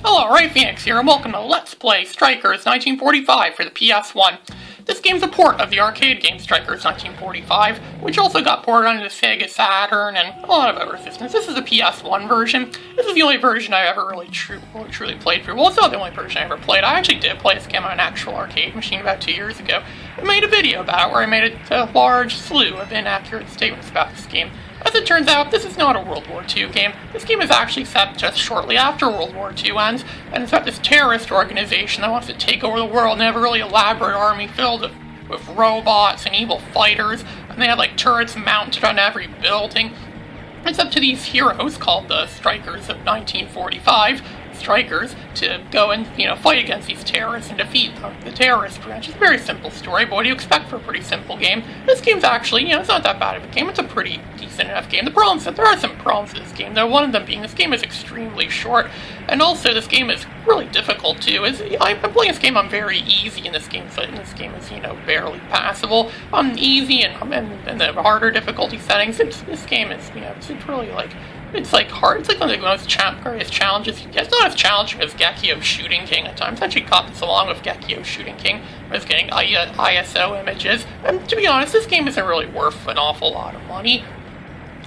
Hello, Ray Phoenix here, and welcome to Let's Play Strikers 1945 for the PS1. This game's a port of the arcade game Strikers 1945, which also got ported onto the Sega Saturn and a lot of other systems. This is the PS1 version. This is the only version I ever really truly played through. Well, it's not the only version I ever played. I actually did play this game on an actual arcade machine about 2 years ago. I made a video about it where I made a large slew of inaccurate statements about this game. As it turns out, this is not a World War II game. This game is actually set just shortly after World War II ends, and it's about this terrorist organization that wants to take over the world and have a really elaborate army filled with robots and evil fighters, and they have like turrets mounted on every building. It's up to these heroes called the Strikers of 1945, Strikers, to go and, fight against these terrorists and defeat the terrorist branch. It's a very simple story, but what do you expect for a pretty simple game? This game's actually, it's not that bad of a game. It's a pretty decent enough game. The problem is that there are some problems with this game, though. One of them being this game is extremely short, and also this game is really difficult too. I'm playing this game on very easy, and this game is, barely passable. On easy and the harder difficulty settings, this game is, it's really like, it's like hard. It's like one of the most greatest challenges. It's not as challenging as Gekio's Shooting King at times. I actually caught this along with Gekio's Shooting King. I was getting ISO images. And to be honest, this game isn't really worth an awful lot of money.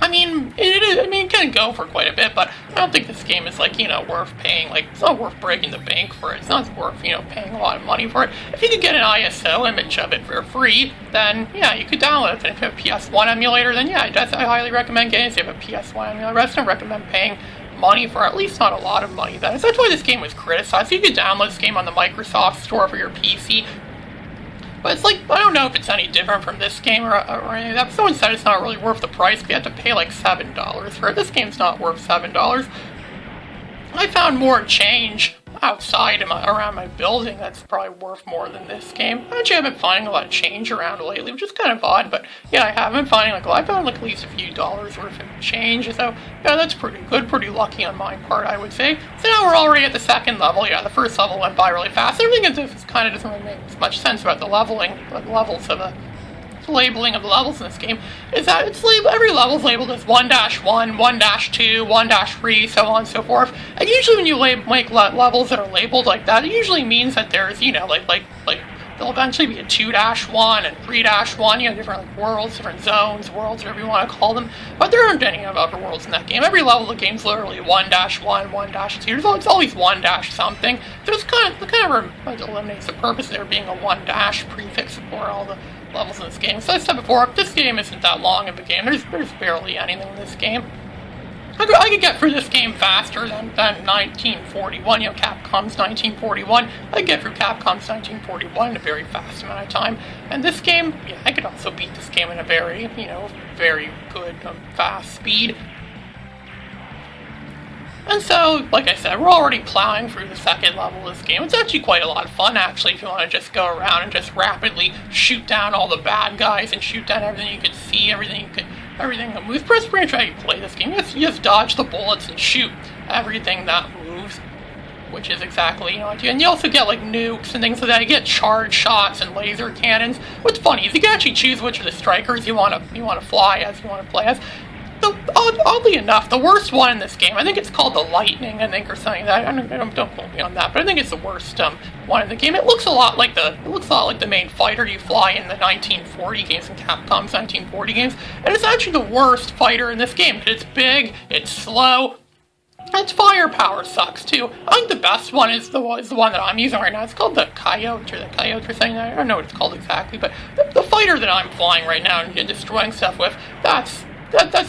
It can go for quite a bit, but I don't think this game is, worth paying. It's not worth breaking the bank for it. It's not worth, paying a lot of money for it. If you could get an ISO image of it for free, then, yeah, you could download it. And if you have a PS1 emulator, then, yeah, I highly recommend getting it. If you have a PS1 emulator, I don't recommend paying money for at least not a lot of money. That's why this game was criticized. You could download this game on the Microsoft Store for your PC. But it's I don't know if it's any different from this game or any of that. Someone said it's not really worth the price, but you have to pay $7 for it. This game's not worth $7. I found more change outside around my building that's probably worth more than this game. Actually, I've been finding a lot of change around lately, which is kind of odd, but yeah, I have been finding I found at least a few dollars worth of change, so yeah, that's pretty good, pretty lucky on my part, I would say. So now we're already at the second level. Yeah, the first level went by really fast. Everything kind of doesn't really make as much sense about the levels of the labeling of the levels in this game is that every level is labeled as 1-1, 1-2, 1-3, so on and so forth. And usually when you make levels that are labeled like that, it usually means that there's, there'll eventually be a 2-1 and 3-1, different worlds, different zones, worlds, whatever you want to call them. But there aren't any other worlds in that game. Every level of the game's literally 1-1, 1-2. It's always 1-something. So it kind of eliminates the purpose of there being a 1- prefix before all the levels in this game. So as I said before, this game isn't that long of a game. There's barely anything in this game. I could get through this game faster than 1941, Capcom's 1941. I could get through Capcom's 1941 in a very fast amount of time. And this game, yeah, I could also beat this game in a very, very good, fast speed. And so, like I said, we're already plowing through the second level of this game. It's actually quite a lot of fun, actually, if you want to just go around and just rapidly shoot down all the bad guys and shoot down everything you can see, everything that moves. Pretty much how you play this game. You just dodge the bullets and shoot everything that moves, which is exactly, and you also get, nukes and things like that. You get charge shots and laser cannons. What's funny is you can actually choose which of the strikers you want to fly as, you want to play as. Oddly enough, the worst one in this game, I think it's called the Lightning, or something. Don't quote me on that, but I think it's the worst one in the game. It looks a lot like the main fighter you fly in the 1940 games, in Capcom's 1940 games, and it's actually the worst fighter in this game because it's big, it's slow. Its firepower sucks too. I think the best one is the one that I'm using right now. It's called the Coyote or something. I don't know what it's called exactly, but the fighter that I'm flying right now and destroying stuff with, that's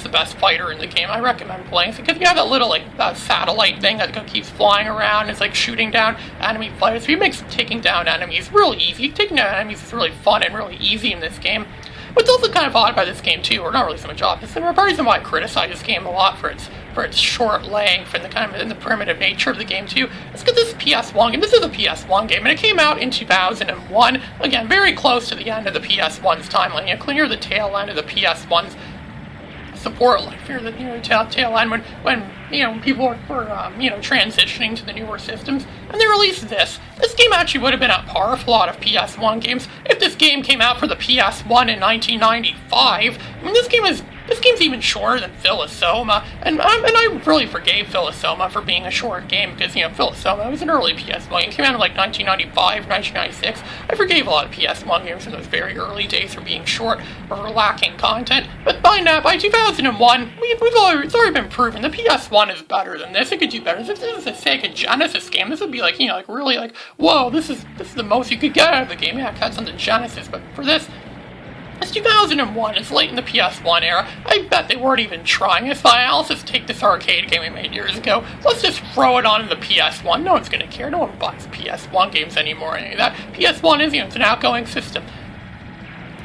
the best fighter in the game. I recommend playing it because you have that little that satellite thing that keeps flying around. It's shooting down enemy fighters. It makes taking down enemies really easy. Taking down enemies is really fun and really easy in this game. What's also kind of odd about this game too, or not really so much odd, is the reason why I criticize this game a lot for its short length and the primitive nature of the game too. It's because this is a PS1 game. This is a PS1 game, and it came out in 2001. Again, very close to the end of the PS1's timeline. Near the tail end of the PS1's support life here, the tail end when people were transitioning to the newer systems, and they released this. This game actually would have been at par with a lot of PS1 games if this game came out for the PS1 in 1995. I mean, this game is This game's even shorter than Philosoma, and I really forgave Philosoma for being a short game, because, Philosoma was an early PS1 game. It came out in, 1995, 1996. I forgave a lot of PS1 games in those very early days for being short or lacking content, but by 2001, it's already been proven the PS1 is better than this. It could do better. If this is a Sega Genesis game, this would be really whoa, this is the most you could get out of the game. Yeah, that's on the Genesis, but for this, it's 2001, it's late in the PS1 era. I bet they weren't even trying. It's fine, let's just take this arcade game we made years ago, let's just throw it on in the PS1. No one's gonna care, no one buys PS1 games anymore, any of that. PS1 is, it's an outgoing system.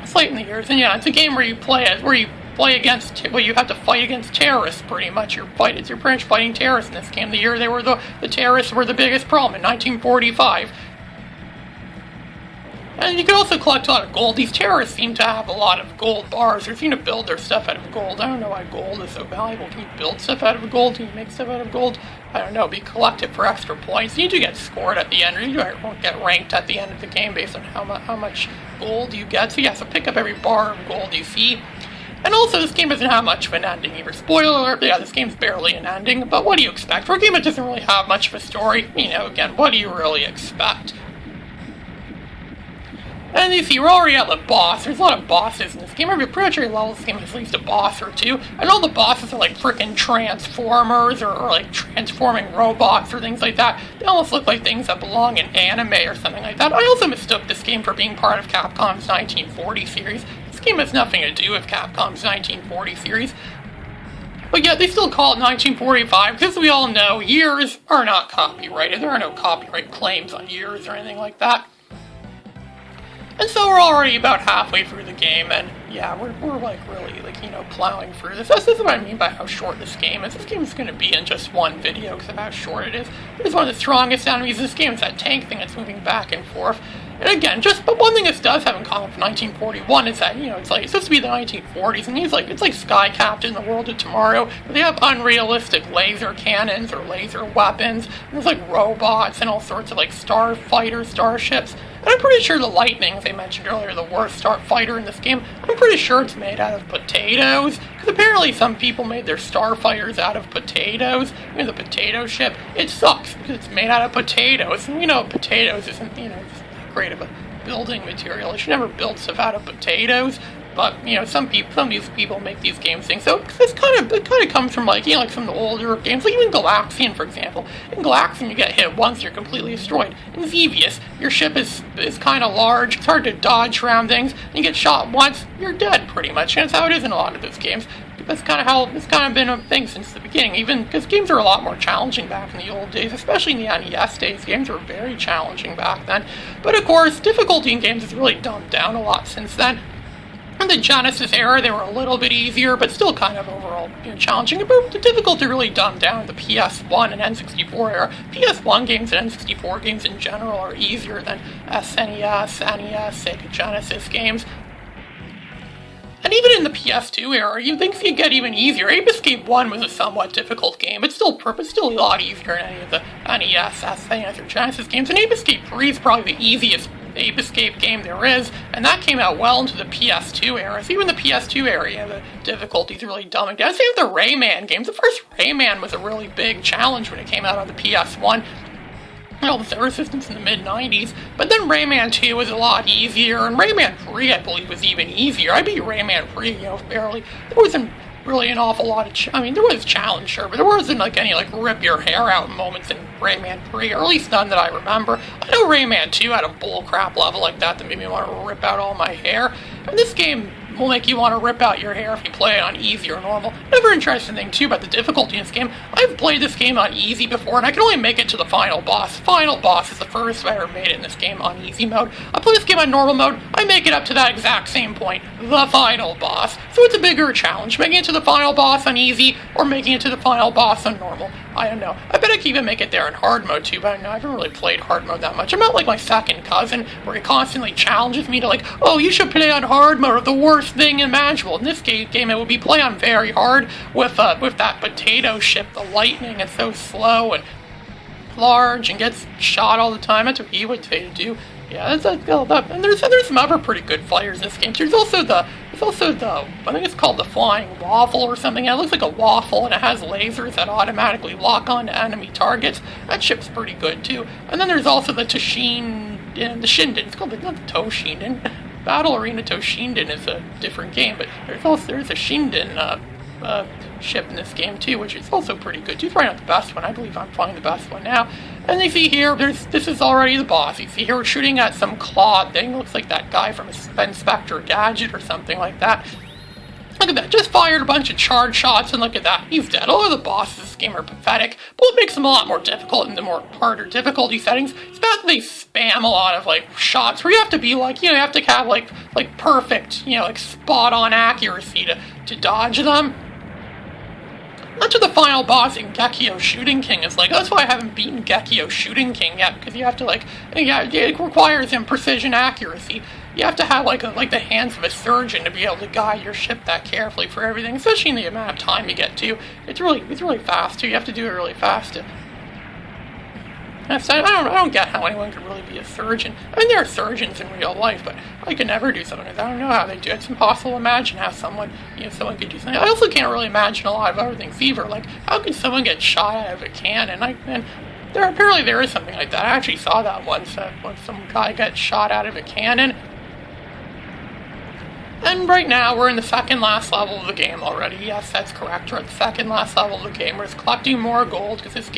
It's late in the years, and it's a game where you play against, you have to fight against terrorists, pretty much. You're pretty much fighting terrorists in this game. The year they were the terrorists were the biggest problem, in 1945. And you can also collect a lot of gold. These terrorists seem to have a lot of gold bars. They seem to build their stuff out of gold. I don't know why gold is so valuable. Can you build stuff out of gold? Can you make stuff out of gold? I don't know. But you collect it for extra points. You do get scored at the end, or you won't get ranked at the end of the game based on how much gold you get. So pick up every bar of gold you see. And also, this game doesn't have much of an ending either. Spoiler alert, this game's barely an ending. But what do you expect? For a game that doesn't really have much of a story, again, what do you really expect? And you see, we're already at the boss. There's a lot of bosses in this game. Pretty much every level of this game has at least a boss or two. And all the bosses are like frickin' Transformers or like transforming robots or things like that. They almost look like things that belong in anime or something like that. I also mistook this game for being part of Capcom's 1940 series. This game has nothing to do with Capcom's 1940 series. But yet, they still call it 1945, because we all know years are not copyrighted. There are no copyright claims on years or anything like that. And so we're already about halfway through the game, and we're really, plowing through this. This is what I mean by how short this game is. This game is going to be in just one video because of how short it is. It's one of the strongest enemies in this game. It's that tank thing that's moving back and forth. And again, but one thing this does have in common with 1941 is that, it's supposed to be the 1940s, and it's like Sky Captain, The World of Tomorrow, where they have unrealistic laser cannons or laser weapons, and there's robots and all sorts of starfighters, starships. And I'm pretty sure the lightning, as I mentioned earlier, the worst starfighter in this game, I'm pretty sure it's made out of potatoes, because apparently some people made their starfighters out of potatoes. The potato ship, it sucks, because it's made out of potatoes, and potatoes isn't, great of a building material. You should never build stuff out of potatoes. But some of these people make these games things. So it kind of comes from some of the older games, like even Galaxian, for example. In Galaxian, you get hit once, you're completely destroyed. In Xevious, your ship is kind of large. It's hard to dodge around things. You get shot once, you're dead, pretty much. And that's how it is in a lot of those games. That's kind of how it's kind of been a thing since the beginning, even because games are a lot more challenging back in the old days, especially in the NES days. Games were very challenging back then. But of course, difficulty in games has really dumbed down a lot since then. In the Genesis era, they were a little bit easier, but still kind of overall challenging. But the difficulty really dumbed down in the PS1 and N64 era. PS1 games and N64 games in general are easier than SNES, NES, Sega Genesis games. And even in the PS2 era, you think you'd get even easier. Ape Escape 1 was a somewhat difficult game. It's still a lot easier than any of the NES, SNES, or Genesis games. And Ape Escape 3 is probably the easiest Ape Escape game there is, and that came out well into the PS2 era. So even the PS2 era, the difficulties really dumbing down. Same with the Rayman games. The first Rayman was a really big challenge when it came out on the PS1. The server systems in the mid-90s, but then Rayman 2 was a lot easier, and Rayman 3, I believe, was even easier. I beat Rayman 3, barely. There wasn't really an awful lot of, there was challenge, sure, but there wasn't, any, rip your hair out moments in Rayman 3, or at least none that I remember. I know Rayman 2 had a bullcrap level like that made me want to rip out all my hair, and this game will make you want to rip out your hair if you play it on easy or normal. Another interesting thing, too, about the difficulty in this game, I've played this game on easy before, and I can only make it to the final boss. Final boss is the first I ever made it in this game on easy mode. I play this game on normal mode, I make it up to that exact same point, the final boss. So it's a bigger challenge, making it to the final boss on easy, or making it to the final boss on normal. I don't know. I bet I can even make it there in hard mode, too, but I don't know. I haven't really played hard mode that much. I'm not like my second cousin, where he constantly challenges me to, oh, you should play on hard mode, or the worst thing imaginable. In this game, it would be play on very hard with that potato ship, the lightning. It's so slow and large and gets shot all the time. That's what he would say to do. Yeah, and there's some other pretty good fighters in this game. There's also the There's also I think it's called the Flying Waffle or something. It looks like a waffle, and it has lasers that automatically lock onto enemy targets. That ship's pretty good, too. And then there's also the the Shinden. It's called not the Toshinden. Battle Arena Toshinden is a different game, but there's a Shinden ship in this game too, which is also pretty good. It's probably not the best one. I believe I'm playing the best one now. And you see here, this is already the boss. You see here, we're shooting at some claw thing. Looks like that guy from Inspector Gadget or something like that. Look at that, just fired a bunch of charge shots, and look at that, he's dead. All of the bosses in this game are pathetic, but what makes them a lot more difficult in the more harder difficulty settings is that they spam a lot of, shots where you have to be, you have to have, perfect, spot-on accuracy to dodge them. That's what the final boss in Gekio Shooting King is like. That's why I haven't beaten Gekio Shooting King yet, because you have to, it requires precision accuracy. You have to have, the hands of a surgeon to be able to guide your ship that carefully for everything, especially in the amount of time you get to. It's really fast, too. You have to do it really fast. I don't get how anyone could really be a surgeon. I mean, there are surgeons in real life, but I could never do something like that. I don't know how they do it. It's impossible to imagine how someone could do something. I also can't really imagine a lot of other things either. How could someone get shot out of a cannon? Apparently there is something like that. I actually saw that once, when some guy got shot out of a cannon. And right now, we're in the second last level of the game already. Yes, that's correct. We're at the second last level of the game. We're just collecting more gold, because if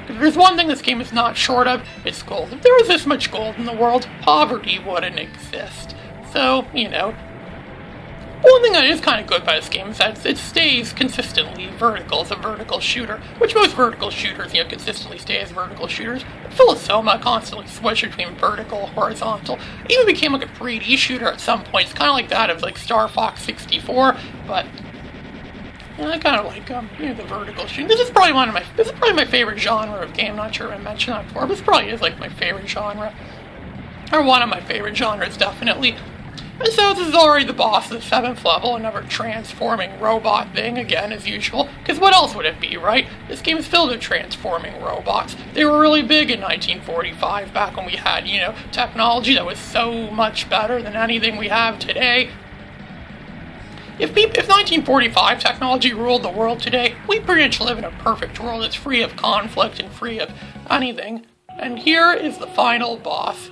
there's one thing this game is not short of, it's gold. If there was this much gold in the world, poverty wouldn't exist. So, one thing that is kind of good about this game is that it stays consistently vertical. It's a vertical shooter, which most vertical shooters, consistently stay as vertical shooters. Philosoma constantly switched between vertical, horizontal. It even became a 3D shooter at some point. It's kind of like that of Star Fox 64, but I kind of like the vertical shooting. This is probably my favorite genre of game. I'm not sure if I mentioned that before, but this probably is my favorite genre, or one of my favorite genres, definitely. And so this is already the boss of the 7th level, another transforming robot thing, again, as usual. Because what else would it be, right? This game is filled with transforming robots. They were really big in 1945, back when we had, technology that was so much better than anything we have today. If 1945 technology ruled the world today, we pretty much live in a perfect world that's free of conflict and free of anything. And here is the final boss.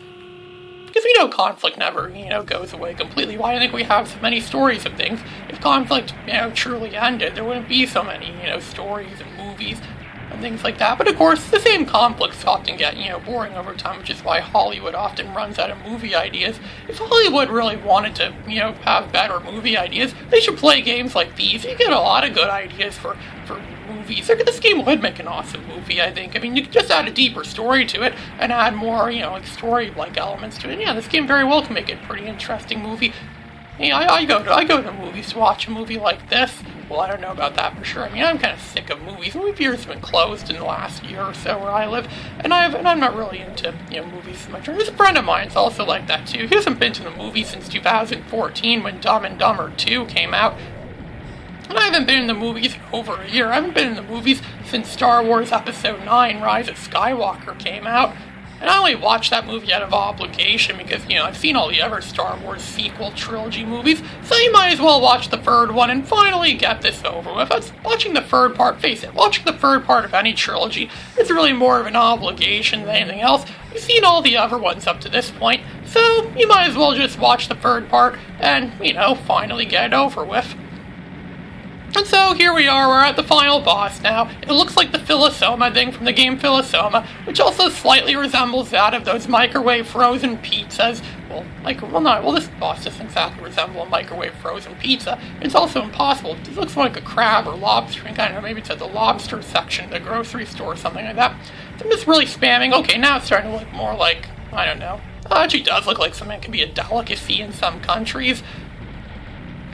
Because we know conflict never, goes away completely. Why do you think we have so many stories of things? If conflict, truly ended, there wouldn't be so many, stories and movies and things like that. But of course, the same conflicts often get, boring over time, which is why Hollywood often runs out of movie ideas. If Hollywood really wanted to, have better movie ideas, they should play games like these. You get a lot of good ideas for movies. This game would make an awesome movie, I think. I mean, you could just add a deeper story to it and add more, story-like elements to it. Yeah, this game very well can make a pretty interesting movie. I go to movies to watch a movie like this. Well, I don't know about that for sure. I mean, I'm kind of sick of movies. Movie theaters have been closed in the last year or so where I live, and I'm not really into, movies so much. There's a friend of mine who's also like that, too. He hasn't been to the movies since 2014 when Dumb and Dumber 2 came out. And I haven't been in the movies in over a year. I haven't been in the movies since Star Wars Episode 9, Rise of Skywalker came out. And I only watched that movie out of obligation because, I've seen all the other Star Wars sequel trilogy movies, so you might as well watch the third one and finally get this over with. Watching the third part, face it, watching the third part of any trilogy is really more of an obligation than anything else. You've seen all the other ones up to this point, so you might as well just watch the third part and, finally get it over with. And so here we are, we're at the final boss now. It looks like the Philosoma thing from the game Philosoma, which also slightly resembles that of those microwave frozen pizzas. This boss doesn't exactly resemble a microwave frozen pizza. It's also impossible. It looks like a crab or lobster, and kind of maybe it's at the lobster section of the grocery store or something like that. So I'm just really spamming. Okay, now it's starting to look more like, I don't know. It actually does look like something that could be a delicacy in some countries.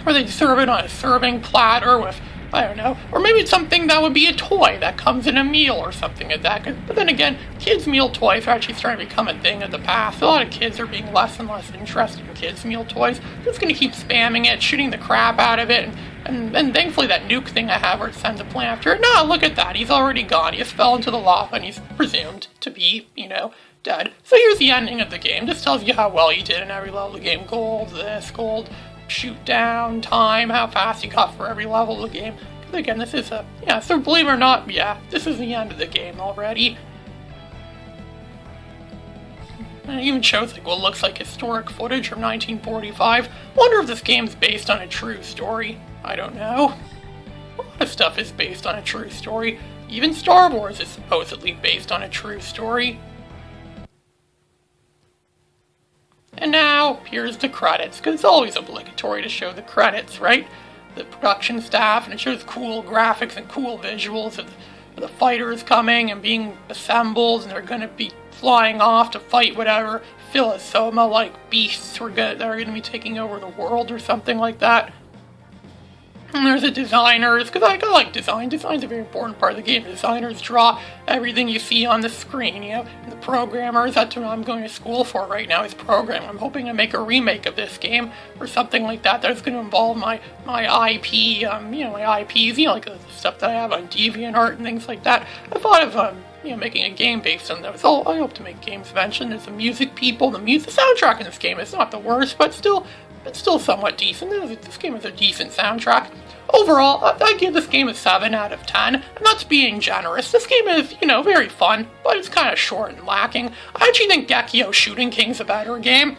Or they serve it on a serving platter with, I don't know, or maybe it's something that would be a toy that comes in a meal or something like that. But then again, kids' meal toys are actually starting to become a thing of the past. A lot of kids are being less and less interested in kids' meal toys. I'm just going to keep spamming it, shooting the crap out of it, and thankfully that nuke thing I have where it sends a plane after it. No, look at that, he's already gone. He just fell into the lava and he's presumed to be, dead. So here's the ending of the game. Just tells you how well you did in every level of the game. Gold, this, gold. shoot down, time, how fast you got for every level of the game. Because again, this is so believe it or not, this is the end of the game already. And it even shows like what looks like historic footage from 1945. Wonder if this game's based on a true story. I don't know. A lot of stuff is based on a true story. Even Star Wars is supposedly based on a true story. And now, here's the credits, because it's always obligatory to show the credits, right? The production staff, and it shows cool graphics and cool visuals of the fighters coming and being assembled, and they're going to be flying off to fight whatever Philisoma-like beasts that are going to be taking over the world or something like that. And there's the designers, because I like design. Design's a very important part of the game. The designers draw everything you see on the screen, And the programmers, that's what I'm going to school for right now, is programming. I'm hoping to make a remake of this game, or something like that, that's going to involve my IP, my IPs, like the stuff that I have on DeviantArt and things like that. I thought of, making a game based on those. I hope to make games eventually. There's the music people, the soundtrack in this game is not the worst, but still somewhat decent. This game has a decent soundtrack. Overall, I give this game a 7 out of 10. I'm not being generous. This game is, very fun, but it's kind of short and lacking. I actually think Gekio Shooting King's a better game.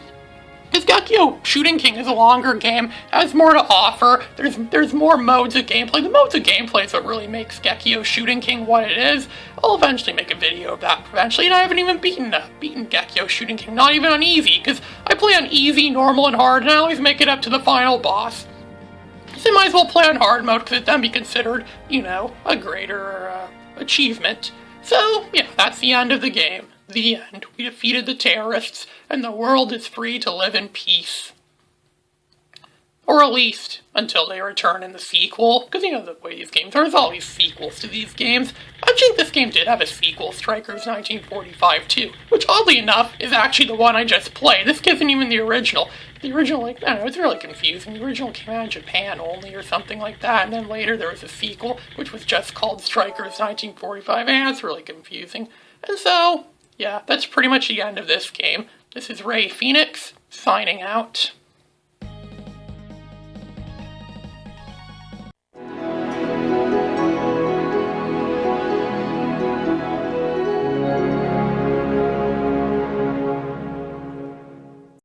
Because Gekio Shooting King is a longer game, has more to offer, there's more modes of gameplay. The modes of gameplay is what really makes Gekio Shooting King what it is. I'll eventually make a video of that eventually, and I haven't even beaten Gekio Shooting King, not even on easy, because I play on easy, normal, and hard, and I always make it up to the final boss. So I might as well play on hard mode, because it'd then be considered, a greater achievement. So, that's the end of the game. The end. We defeated the terrorists, and the world is free to live in peace. Or at least, until they return in the sequel. Because the way these games are, there's always sequels to these games. I think this game did have a sequel, Strikers 1945 too, which oddly enough is actually the one I just played. This isn't even the original. The original, I don't know, it's really confusing. The original came out in Japan only or something like that, and then later there was a sequel, which was just called Strikers 1945, and it's really confusing. And so, that's pretty much the end of this game. This is Ray Phoenix, signing out.